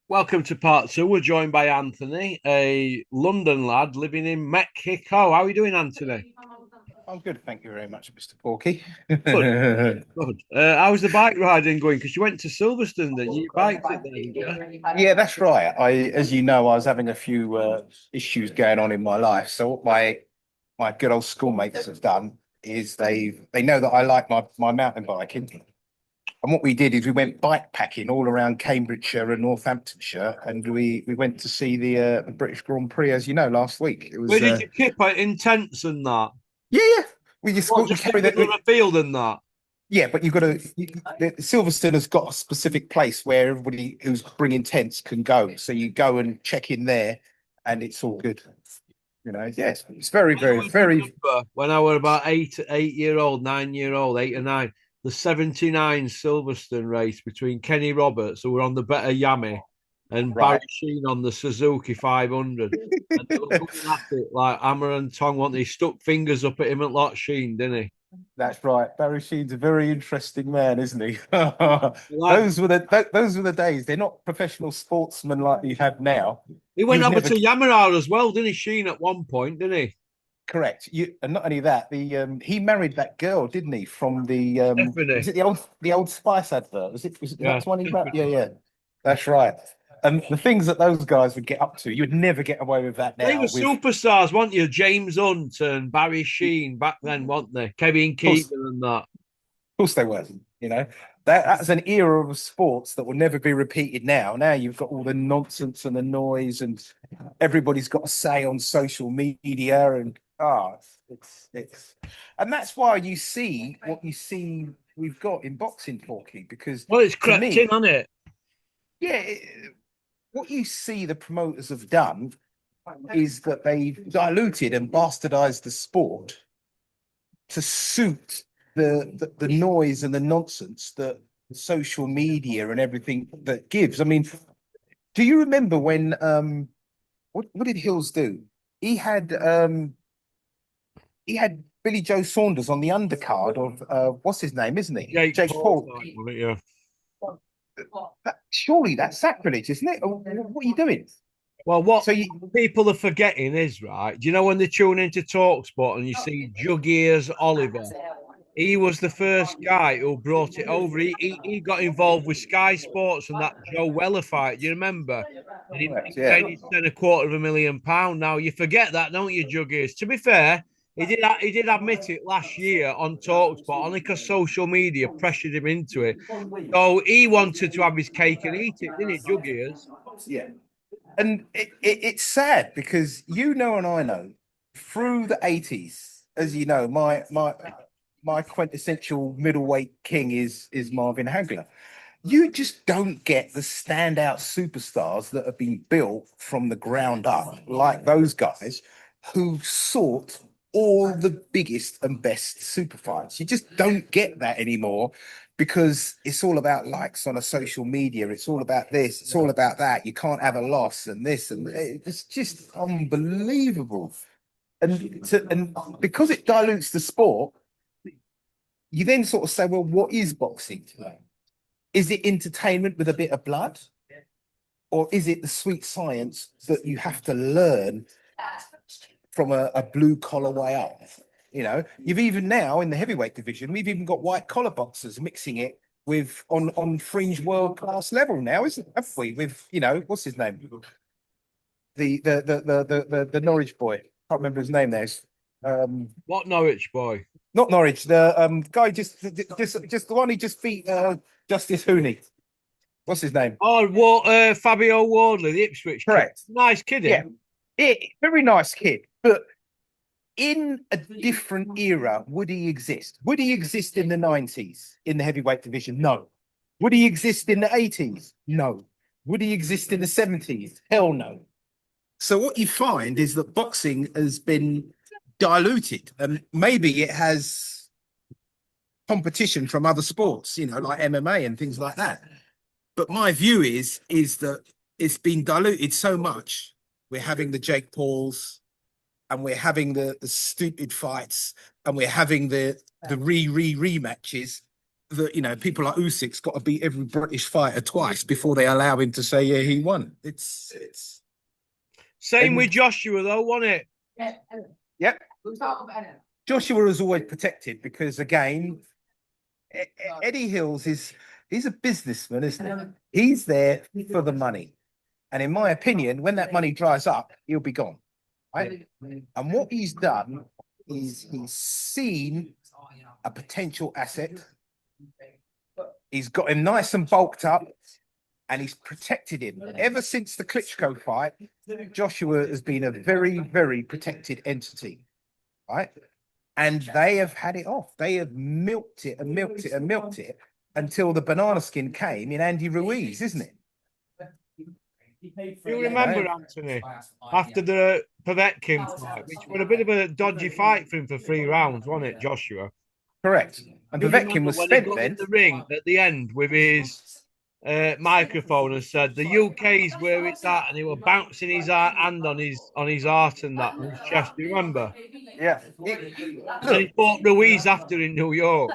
Welcome to part two. We're joined by Anthony, a London lad living in Mexico. How are you doing, Anthony? I'm good, thank you very much, Mr. Porky. Good, good. How's the bike riding going? Because you went to Silverstone, didn't you? You biked it there, didn't you? Yeah, that's right. As you know, I was having a few issues going on in my life. So what my good old schoolmates have done is they know that I like my mountain biking. And what we did is we went bike packing all around Cambridgeshire and Northamptonshire, and we went to see the British Grand Prix, as you know, last week. It Where was did you kip it in tents and that? yeah, yeah. We just What, we just in carry the middle that. of a field and that? Yeah, but you've got to. Silverstone has got a specific place where everybody who's bringing tents can go. So you go and check in there, and it's all good. Yes, it's very, I very, always very. remember when I was about 8 year old, 9 year old, 8 or 9, the '79 Silverstone race between Kenny Roberts, who were on the better Yami, and Barry Right. Sheen on the Suzuki 500. And they were going at it like hammer and tong. He stuck fingers up at him at Lot Sheen, didn't he? That's right. Barry Sheen's a very interesting man, isn't he? Like Those were the days. They're not professional sportsmen like you have now. he You went would over never to Yamaha as well, didn't he? Sheen at one point, didn't he? correct. And not only that, the he married that girl, didn't he? From the was Definitely. it the old Spice advert? Was it Yeah, that one he married? Yeah, definitely. yeah. That's right. And the things that those guys would get up to, you would never get away with that They now. were With, superstars, weren't you? James Hunt and Barry Sheen back then, weren't they? Kevin course, Keegan and that. course they were. You know, that's an era of sports that will never be repeated now. Now you've got all the nonsense and the noise, and everybody's got a say on social media, and it's and that's why you see what you see we've got in boxing, Porky, because Well, it's to crept in, me, hasn't it? yeah, what you see the promoters have done is that they've diluted and bastardized the sport to suit the noise and the nonsense that social media and everything that gives. I mean, do you remember when what did Hills do? He had um he had Billy Joe Saunders on the undercard of what's his name, isn't he? Jake Jake Paul Paul. type, wasn't it? Yeah. Surely that's sacrilege, isn't it? What are you doing? Well, what So you people are forgetting is, right, do you know when they tune into Talksport and you see Jug Ears Oliver? He was the first guy who brought it over. He got involved with Sky Sports and that Joe Weller fight. Do you remember? And he correct, yeah. paid his son £250,000. Now you forget that, don't you, Juggies? To be fair, he did admit it last year on Talksport, only because social media pressured him into it. So he wanted to have his cake and eat it, didn't it, Juggies? Yeah. And it's sad because you know and I know through the 80s, as you know, my quintessential middleweight king is Marvin Hagler. You just don't get the standout superstars that have been built from the ground up, like those guys who sought all the biggest and best super fights. You just don't get that anymore because it's all about likes on a social media. It's all about this. It's all about that. You can't have a loss and this and it's just unbelievable. And because it dilutes the sport, you then sort of say, well, what is boxing today? Is it entertainment with a bit of blood? Or is it the sweet science that you have to learn from a blue collar way up? You've even now in the heavyweight division, we've even got white collar boxers mixing it with on fringe world class level now, isn't have we? With what's his name? The Norwich boy. Can't remember his name. There's What Norwich boy? not Norwich. The guy just the one who just beat Justice Hooney. What's his name? Oh, Fabio Wardley, the Ipswich kid. Correct. Nice kid, Yeah, him. very nice kid, but in a different era, would he exist? Would he exist in the 90s in the heavyweight division? No. Would he exist in the 80s? No. Would he exist in the 70s? Hell no. So what you find is that boxing has been diluted, and maybe it has competition from other sports, like MMA and things like that. But my view is that it's been diluted so much. We're having the Jake Pauls, and we're having the stupid fights, and we're having the rematches, that people like Usyk's got to beat every British fighter twice before they allow him to say, yeah, he won. It's Same with Joshua, though, wasn't it? Yep. Joshua was always protected because, again, Eddie Hills he's a businessman, isn't he? He's there for the money. And in my opinion, when that money dries up, he'll be gone. Right? And what he's done is he's seen a potential asset. He's got him nice and bulked up, and he's protected him. Ever since the Klitschko fight, Joshua has been a very, very protected entity, right? And they have had it off. They have milked it and milked it and milked it until the banana skin came in Andy Ruiz, isn't it? You remember, Anthony, after the Povetkin fight, which was a bit of a dodgy fight for him for 3 rounds, wasn't it, Joshua? Correct. And Povetkin was when spent he got then. in the ring at the end with his microphone and said, "The UK's where it's at," and he was bouncing his hand on his heart and that on his chest. Do you remember? Yeah. And he fought Ruiz after in New York.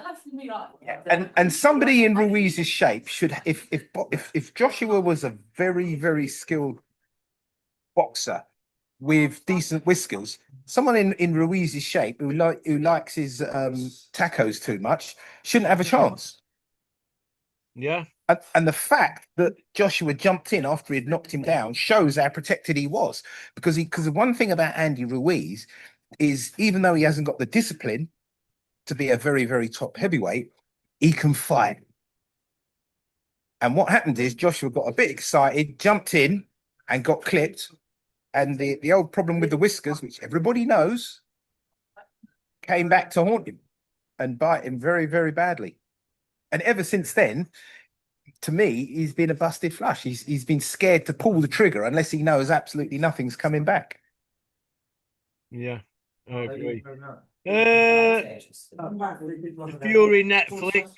And somebody in Ruiz's shape should, if Joshua was a very, very skilled boxer with decent whiskers, someone in Ruiz's shape who likes his tacos too much shouldn't have a chance. Yeah. And the fact that Joshua jumped in after he'd knocked him down shows how protected he was. Because the one thing about Andy Ruiz is, even though he hasn't got the discipline to be a very, very top heavyweight, he can fight. And what happened is Joshua got a bit excited, jumped in and got clipped. And the old problem with the whiskers, which everybody knows, came back to haunt him and bite him very, very badly. And ever since then, to me, he's been a busted flush. He's been scared to pull the trigger unless he knows absolutely nothing's coming back. Yeah, I agree. The Fury Netflix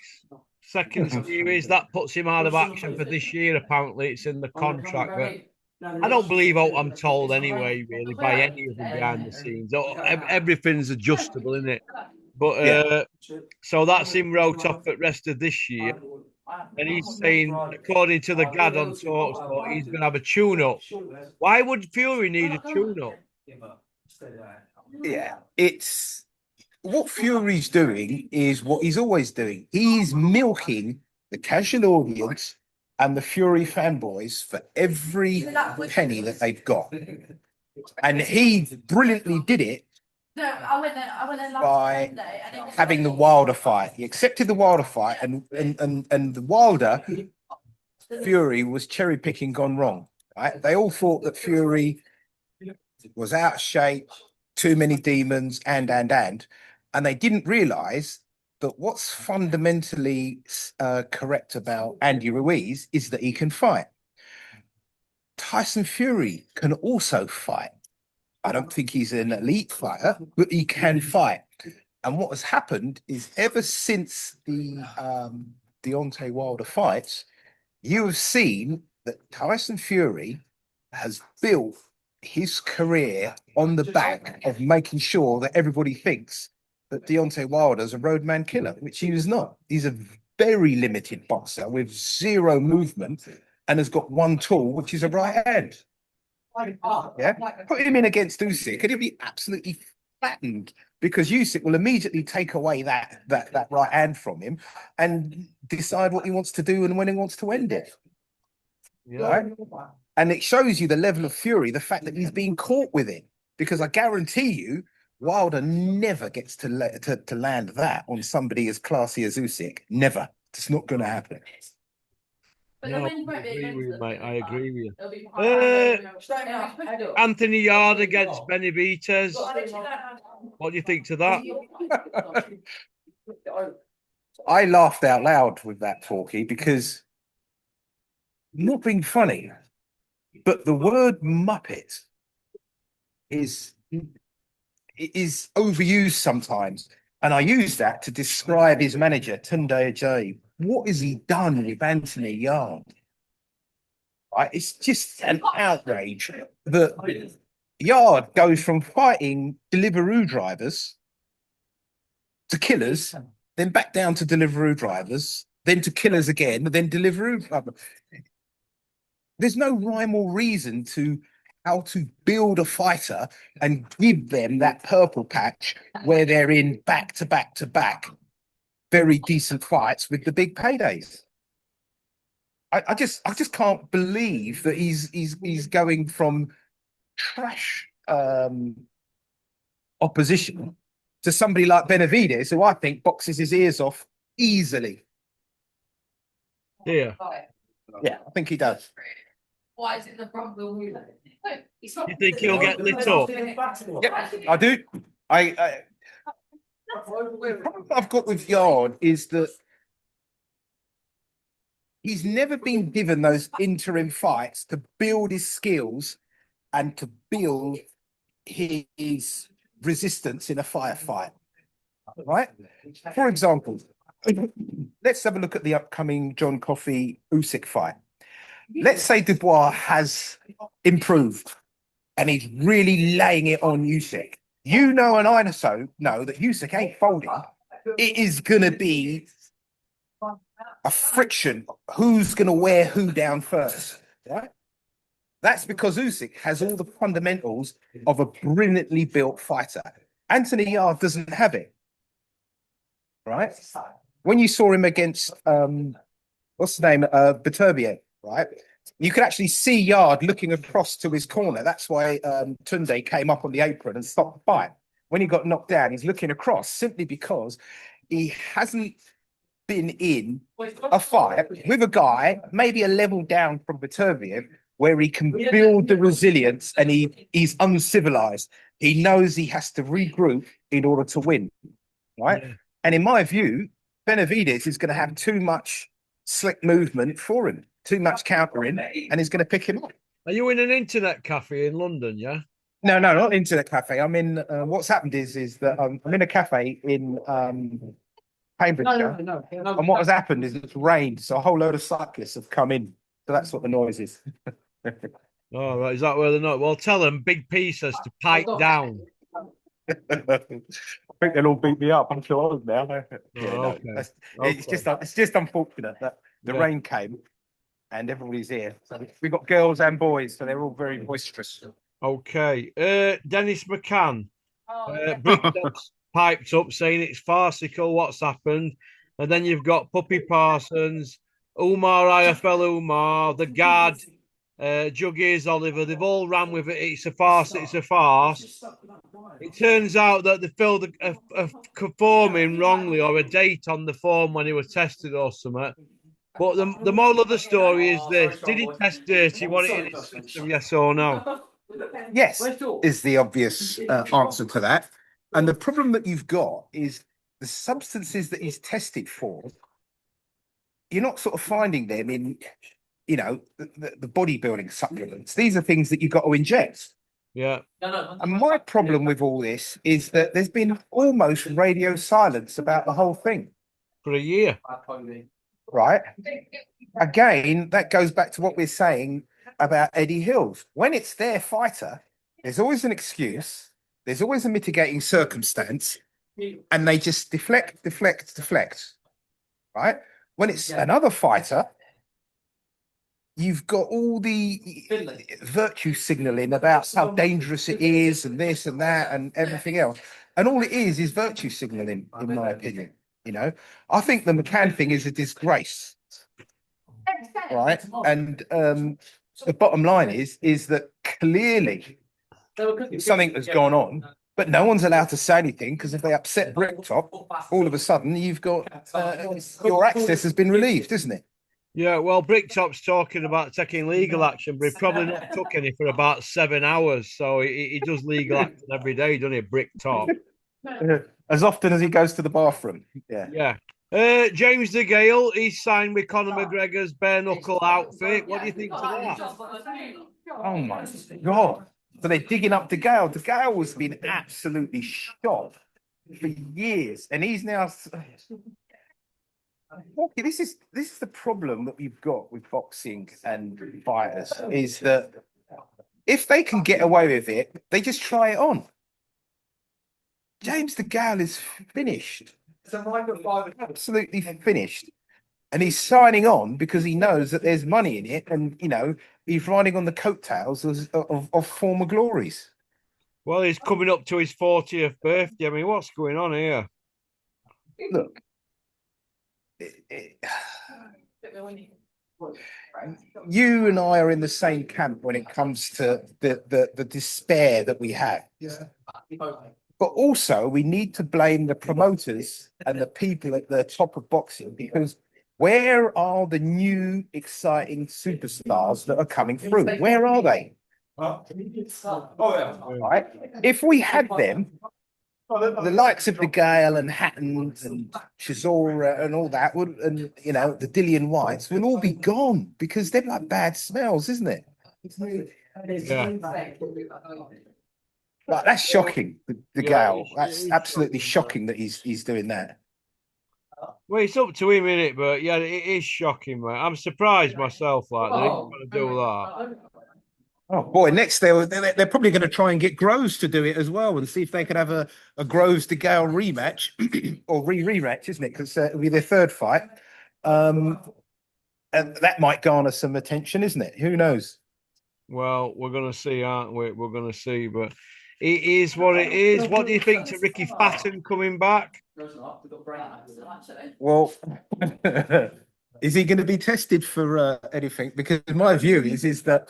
second series, that puts him out of action for this year. Apparently, it's in the contract, but I don't believe what I'm told anyway, really, by any of them behind the scenes. Everything's adjustable, isn't it? But so that's him wrote off at rest of this year. And he's saying, according to the Gad on TalkSport, he's going to have a tune-up. Why would Fury need a tune-up? Yeah, it's what Fury's doing is what he's always doing. He's milking the casual audience and the Fury fanboys for every penny that they've got. And he brilliantly did it by having the Wilder fight. He accepted the Wilder fight, and the Wilder Fury was cherry picking gone wrong. Right? They all thought that Fury was out of shape, too many demons, and they didn't realize that what's fundamentally correct about Andy Ruiz is that he can fight. Tyson Fury can also fight. I don't think he's an elite fighter, but he can fight. And what has happened is, ever since the Deontay Wilder fights, you have seen that Tyson Fury has built his career on the back of making sure that everybody thinks that Deontay Wilder's a roadman killer, which he was not. He's a very limited boxer with zero movement and has got one tool, which is a right hand. Yeah, put him in against Usyk and he'll be absolutely flattened, because Usyk will immediately take away that right hand from him and decide what he wants to do and when he wants to end it. Yeah. Right? And it shows you the level of fury, the fact that he's being caught with it, because I guarantee you, Wilder never gets to land that on somebody as classy as Usyk. Never. It's not going to happen. No, I agree with you, mate. I agree with you. Anthony Yard against Benavidez. What do you think to that? I laughed out loud with that, Forky, because, not being funny, but the word Muppet is overused sometimes. And I use that to describe his manager, Tunde Ajayi. What has he done with Anthony Yard? Right? It's just an outrage that Yard goes from fighting Deliveroo drivers to killers then back down to Deliveroo drivers, then to killers again, then Deliveroo. There's no rhyme or reason to how to build a fighter and give them that purple patch where they're in back to back to back, very decent fights with the big paydays. I just can't believe that he's going from trash opposition to somebody like Benavides, who I think boxes his ears off easily. Yeah. Yeah, I think he does. Why is it the front wheel relay? You think he'll get lit up? Yeah, I do. The problem I've got with Yard is that he's never been given those interim fights to build his skills and to build his resistance in a firefight. Right? For example, let's have a look at the upcoming John Coffey Usyk fight. Let's say Dubois has improved and he's really laying it on Usyk. You know, and I know that Usyk ain't folding. It is going to be a friction. Who's going to wear who down first, right? That's because Usyk has all the fundamentals of a brilliantly built fighter. Anthony Yarde doesn't have it, right? When you saw him against, what's the name, Beterbiev, right? You could actually see Yarde looking across to his corner. That's why Tunde came up on the apron and stopped the fight. When he got knocked down, he's looking across simply because he hasn't been in a fight with a guy maybe a level down from Beterbiev where he can build the resilience and he's uncivilized. He knows he has to regroup in order to win, right? Yeah. And in my view, Benavides is going to have too much slick movement for him, too much countering, and he's going to pick him up. Are you in an internet cafe in London, yeah? No, not internet cafe. I'm in, what's happened is that I'm in a cafe in Cambridgeshire. No. And what has happened is it's rained, so a whole load of cyclists have come in. So that's what the noise is. Oh, right. Is that where they're not? Well, tell them Big P says to pipe down. I think they'll all beat me up. I'm too old now. Okay. It's just unfortunate that the rain came and everybody's here. So we've got girls and boys, so they're all very boisterous. Okay. Dennis McCann. Briggs piped up saying it's farcical what's happened. And then you've got Puppy Parsons, Umar IFL Umar, the Gad, Juggies Oliver. They've all ran with it. It's a farce. It's a farce. It turns out that they filled a form in wrongly or a date on the form when he was tested or something. But the moral of the story is this: did he test dirty? Want it in his system? Yes or no? Yes, is the obvious answer to that. And the problem that you've got is the substances that he's tested for. You're not sort of finding them in, you know, the bodybuilding supplements. These are things that you've got to inject. Yeah. And my problem with all this is that there's been almost radio silence about the whole thing. For a year. Right. Again, that goes back to what we're saying about Eddie Hills. When it's their fighter, there's always an excuse, there's always a mitigating circumstance, and they just deflect. Right? When it's another fighter, you've got all the virtue signaling about how dangerous it is and this and that and everything else. And all it is virtue signaling, in my opinion. You know, I think the McCann thing is a disgrace. Right? And the bottom line is that clearly something has gone on, but no one's allowed to say anything because if they upset Bricktop, all of a sudden you've got your access has been relieved, isn't it? Yeah, well, Bricktop's talking about taking legal action, but he probably not took any for about 7 hours. So he does legal action every day, doesn't he, Bricktop? As often as he goes to the bathroom. Yeah. James DeGale, he's signed with Conor McGregor's bare knuckle outfit. What do you think of that? Oh my God. So they're digging up DeGale. DeGale has been absolutely shot for years. And he's now... This is the problem that we've got with boxing and fighters, is that if they can get away with it, they just try it on. James DeGale is finished. absolutely finished. And he's signing on because he knows that there's money in it, and he's riding on the coattails of former glories. Well, he's coming up to his 40th birthday. I mean, what's going on here? Look, you and I are in the same camp when it comes to the despair that we have. But also, we need to blame the promoters and the people at the top of boxing, because where are the new exciting superstars that are coming through? Where are they? Right? If we had them, the likes of the Gale and Hattons and Chisora and all that would, and the Dillian Whites will all be gone, because they're like bad smells, isn't it? Yeah. Like, that's shocking. The Gale. it's That's absolutely shocking that he's doing that. Well, it's up to him, innit? But yeah, it is shocking, mate. I'm surprised myself, like, they're going to do that. Oh boy! Next, they're probably going to try and get Groves to do it as well, and see if they could have a Groves to Gale rematch or rematch, isn't it? Because it'll be their third fight, and that might garner some attention, isn't it? Who knows? Well, we're going to see, aren't we? We're going to see, but it is what it is. What do you think to Ricky Patton coming back? Well, is he going to be tested for anything? Because my view is that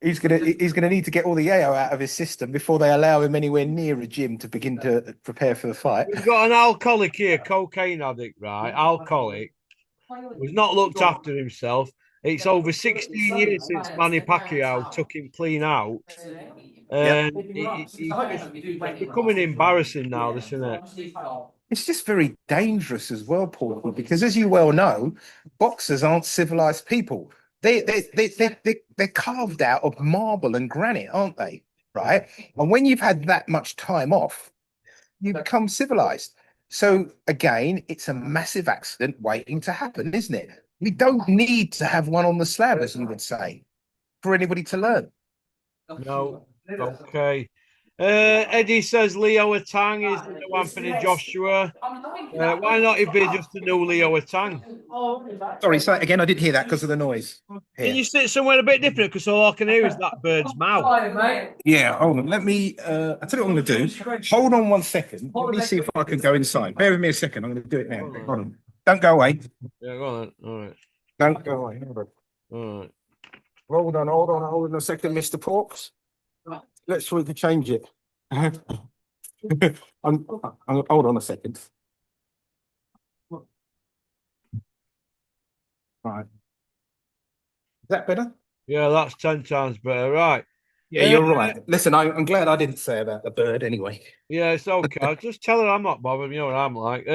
he's gonna need to get all the AO out of his system before they allow him anywhere near a gym to begin to prepare for the fight. We've got an alcoholic here, cocaine addict, right? Alcoholic. Who's not looked after himself. It's over 16 years since Manny Pacquiao took him clean out. And it's becoming embarrassing now, this, isn't it? It's just very dangerous as well, Paul, because as you well know, boxers aren't civilized people. They're carved out of marble and granite, aren't they? Right? And when you've had that much time off, you become civilized. So again, it's a massive accident waiting to happen, isn't it? We don't need to have one on the slab, as you would say, for anybody to learn. No. Okay. Eddie says Leo Atang is the new Anthony Joshua. Why not if they're just the new Leo Atang? Sorry, say it again. I didn't hear that because of the noise. Can you sit somewhere a bit different? Because all I can hear is that bird's mouth. Yeah, hold on. Let me. I'll tell you what I'm going to do. Hold on 1 second. Let me see if I can go inside. Bear with me a second. I'm going to do it now. Hold on. Don't go away. Yeah, go on then. All right. Don't go away. All right. Hold on a second, Mr. Porks. Let's see if we can change it. Hold on a second. Right. Is that better? Yeah, that's 10 times better. Right. Yeah, you're right. Listen, I'm glad I didn't say about the bird anyway. Yeah, it's okay. I'll just tell her I'm not bothered. You know what I'm like.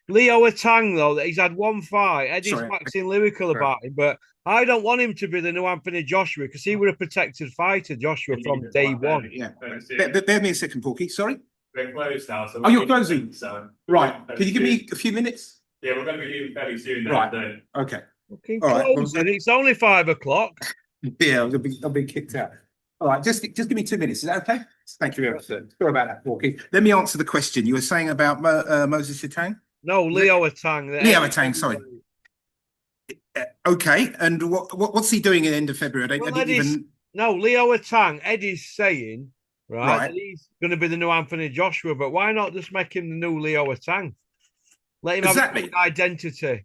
Leo Atang, though, he's had one fight. Eddie's waxing lyrical about him, but I don't want him to be the new Anthony Joshua, because he was a protected fighter, Joshua, from day one. Yeah. Bear me a second, Porky. Sorry? We're closed now. So you're closing? So right. Can you give me a few minutes? Yeah, we're going to be leaving fairly soon. Right. Then. Okay. Fucking close, and it's only 5 o'clock. Yeah, I'll be kicked out. All right, just give me 2 minutes. Is that okay? Thank you very much, sir. Sorry about that, Porky. Let me answer the question. You were saying about Moses Atang? No, Leo Atang. Leo Atang, sorry. Okay, and what's he doing at the end of February? No, Leo Atang. Eddie's saying, right, that he's going to be the new Anthony Joshua, but why not just make him the new Leo Atang? Let him have an identity.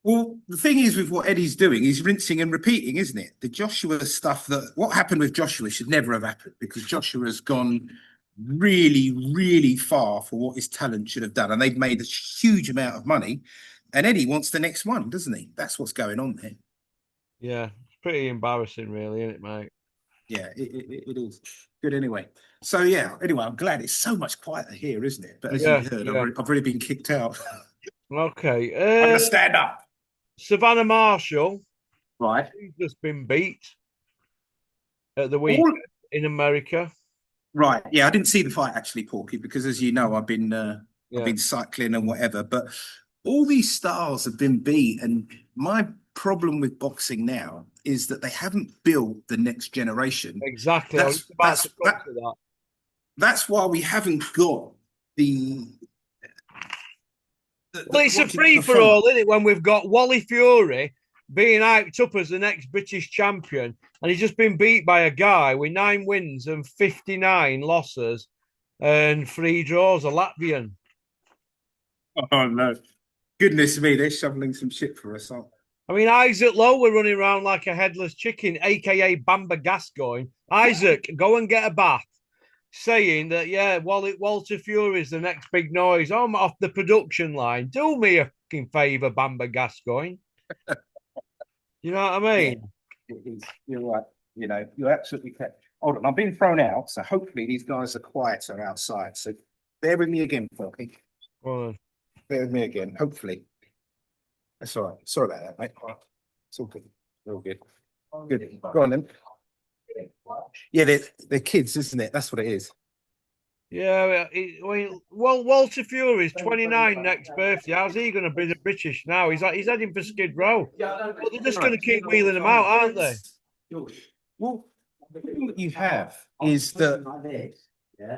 Well, the thing is with what Eddie's doing, he's rinsing and repeating, isn't it? The Joshua stuff, what happened with Joshua should never have happened, because Joshua has gone really, really far for what his talent should have done. And they've made a huge amount of money. And Eddie wants the next one, doesn't he? That's what's going on there. Yeah, it's pretty embarrassing, really, isn't it, mate? Yeah, it is. Good anyway. So, yeah, anyway, I'm glad it's so much quieter here, isn't it? But as you heard, I've already been kicked out. Okay. I'm going to stand up. Savannah Marshall. Right. She's just been beat at the weekend in America. Right. Yeah, I didn't see the fight actually, Porky, because as you know, I've been cycling and whatever. But all these stars have been beat, and my problem with boxing now is that they haven't built the next generation. Exactly. That's why we haven't got the Well, it's a free for all, isn't it? When we've got Wally Fury being hyped up as the next British champion, and he's just been beat by a guy with 9 wins and 59 losses and 3 draws, a Latvian. Oh no. Goodness me, they're shoveling some shit for us, aren't I mean, Isaac Lowe were running around like a headless chicken, aka Bamba Gascoigne. Isaac, go and get a bath. Saying that, yeah, Walter Fury is the next big noise. I'm off the production line. Do me a fucking favour, Bamba Gascoigne. You know what I mean? You're right. You know, you're absolutely correct. Hold on, I'm being thrown out, so hopefully these guys are quieter outside. So bear with me again, Filky. Well, Bear with me again, hopefully. That's all right. Sorry about that, mate. All right. It's all good. All good. Good. Go on then. Yeah, they're kids, isn't it? That's what it is. yeah, well, Walter Fury's 29 next birthday. How's he going to be the British now? He's heading for Skid Row. But they're just going to keep wheeling him out, aren't they? Well, the thing that you have is that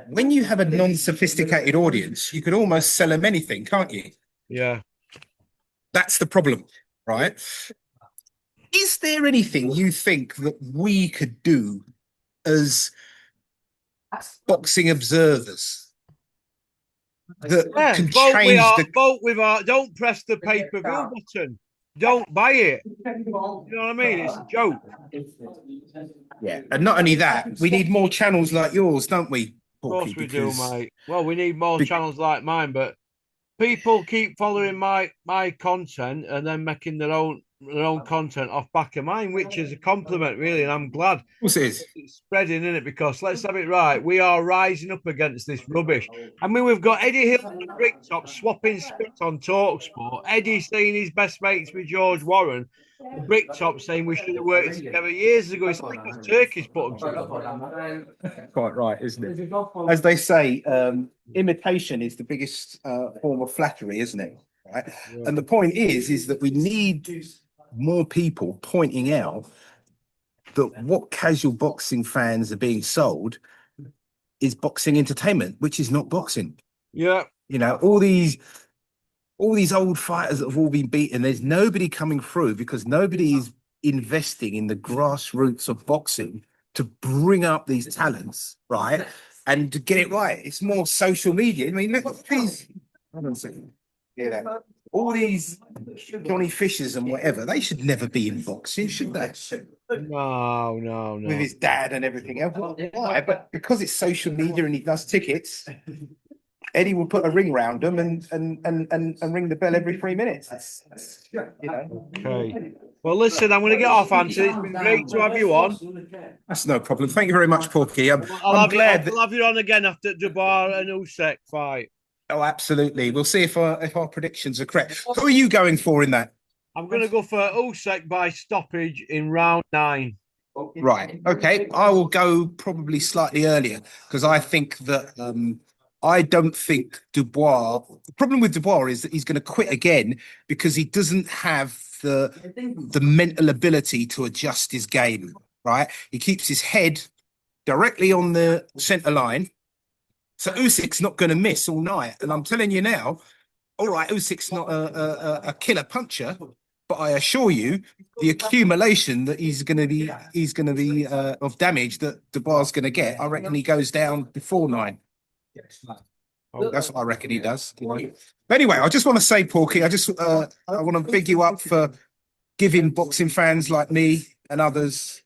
when you have a non-sophisticated audience, you can almost sell them anything, can't you? Yeah. That's the problem, right? Is there anything you think that we could do as boxing observers that Yeah, can vote change the? vote with our. Don't press the pay-per-view button. Don't buy it. You know what I mean? It's a joke. Yeah, and not only that, we need more channels like yours, don't we? Of course we do, Because- mate. Well, we need more channels like mine, but people keep following my content and then making their own content off back of mine, which is a compliment, really. And I'm glad Of course it is. it's spreading, isn't it? Because let's have it right, we are rising up against this rubbish. I mean, we've got Eddie Hill and Bricktop swapping spit on Talksport. Eddie saying he's best mates with George Warren. And Bricktop saying we should have worked together years ago. It's like it's Turkish put them together. Quite right, isn't it? As they say, imitation is the biggest form of flattery, isn't it? Right. Yeah. And the point is that we need more people pointing out that what casual boxing fans are being sold is boxing entertainment, which is not boxing. Yeah. You know, all these old fighters that have all been beaten, there's nobody coming through because nobody is investing in the grassroots of boxing to bring up these talents, right? And to get it right. It's more social media. I mean, look at these. Hold on a second. Yeah, all these Johnny Fishers and whatever, they should never be in boxing, should they? No. With his dad and everything else. Why? But because it's social media and he does tickets, Eddie will put a ring round them and ring the bell every 3 minutes. You know. Okay. Well, listen, I'm going to get off, Anthony. It's been great to have you on. That's no problem. Thank you very much, Porky. I'm I'll glad that. have you on again after Dubois and Usyk fight. Oh, absolutely. We'll see if our predictions are correct. Who are you going for in that? I'm going to go for Usyk by stoppage in round 9. Right. Okay. I will go probably slightly earlier because I think that I don't think Dubois. The problem with Dubois is that he's going to quit again because he doesn't have the mental ability to adjust his game. Right. He keeps his head directly on the centre line. So Usyk's not going to miss all night. And I'm telling you now, all right, Usyk's not a killer puncher, but I assure you, the accumulation that he's going to be of damage that Dubois is going to get, I reckon he goes down before 9. Oh, that's what I reckon he does. You know? But anyway, I just want to say, Porky, I want to big you up for giving boxing fans like me and others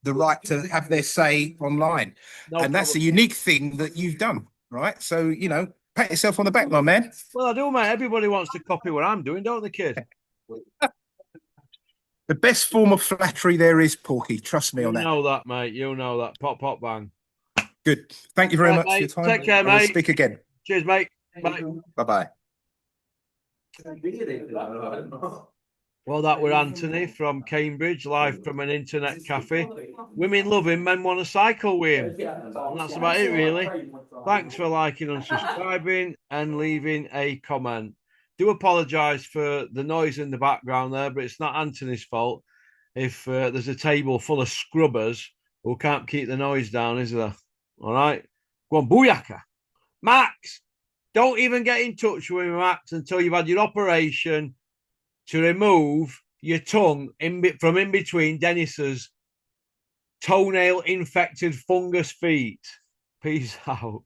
the right to have their say online. And that's a unique thing that you've done, right? So, you know, pat yourself on the back, my man. Well, I do, mate. Everybody wants to copy what I'm doing, don't they, kid? The best form of flattery there is, Porky. Trust me on that. You know that, mate. You know that. Pop, pop, bang. Good. Thank you very much Mate, for your time. take care, And we'll mate. speak again. Cheers, mate. Bye. Bye-bye. Well, that were Anthony from Cambridge, live from an internet cafe. Women love him, men want to cycle with him. And that's about it, really. Thanks for liking and subscribing and leaving a comment. Do apologise for the noise in the background there, but it's not Anthony's fault if there's a table full of scrubbers who can't keep the noise down, is there? All right. Go on, booyaka. Max, Don't even get in touch with me, Max, until you've had your operation to remove your tongue from in between Dennis's toenail infected fungus feet. Peace out.